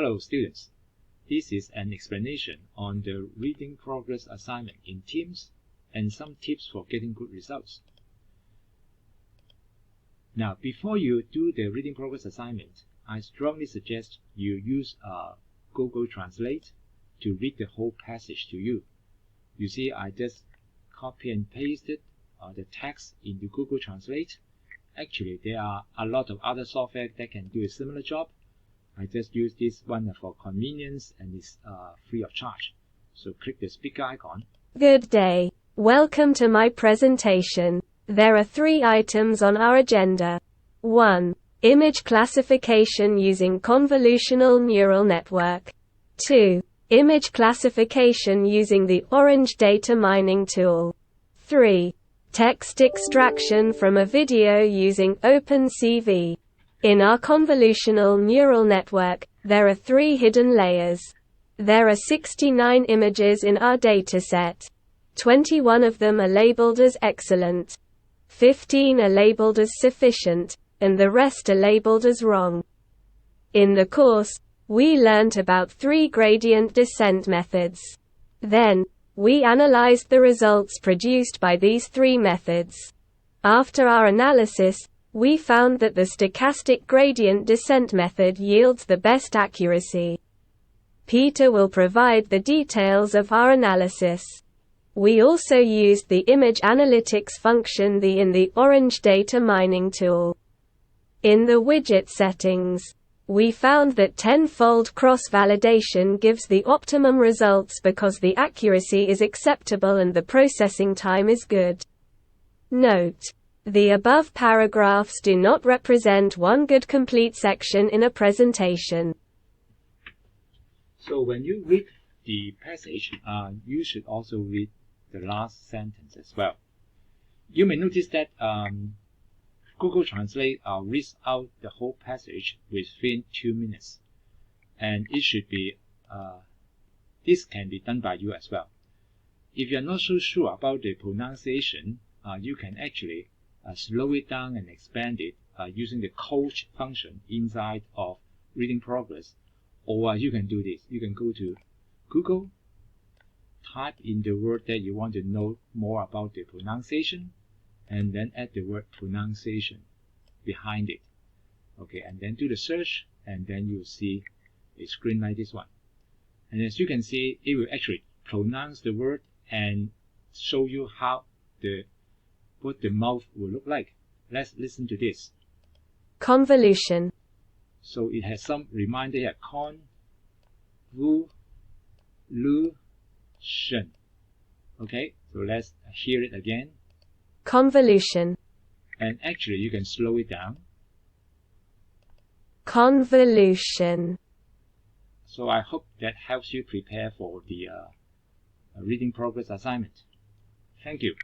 Hello students, this is an explanation on the reading progress assignment in Teams and some tips for getting good results. Now, before you do the reading progress assignment, I strongly suggest you use Google Translate to read the whole passage to you. You see, I just copy and pasted the text into Google Translate. Actually, there are a lot of other software that can do a similar job. I just use this one for convenience and it's free of charge. So click the speaker icon. Good day. Welcome to my presentation. There are 3 items on our agenda. 1. Image classification using convolutional neural network. 2. Image classification using the Orange data mining tool. 3. Text extraction from a video using OpenCV. In our convolutional neural network, there are 3 hidden layers. There are 69 images in our dataset. 21 of them are labeled as excellent. 15 are labeled as sufficient, and the rest are labeled as wrong. In the course, we learnt about 3 gradient descent methods. Then, we analyzed the results produced by these 3 methods. After our analysis, we found that the stochastic gradient descent method yields the best accuracy. Peter will provide the details of our analysis. We also used the image analytics function in the Orange data mining tool. In the widget settings, we found that 10-fold cross-validation gives the optimum results because the accuracy is acceptable and the processing time is good. Note: the above paragraphs do not represent one good complete section in a presentation. So when you read the passage, you should also read the last sentence as well. You may notice that Google Translate reads out the whole passage within 2 minutes, and it should be this can be done by you as well. If you're not so sure about the pronunciation, you can actually slow it down and expand it using the coach function inside of reading progress. Or you can do this. You can go to Google, type in the word that you want to know more about the pronunciation, and then add the word pronunciation behind it. Okay, and then do the search, and then you'll see a screen like this one. And as you can see, it will actually pronounce the word and show you how what the mouth will look like. Let's listen to this. Convolution. So it has some reminder here. Convolution. Okay, so let's hear it again. Convolution. And actually you can slow it down. Convolution. So I hope that helps you prepare for the reading progress assignment. Thank you.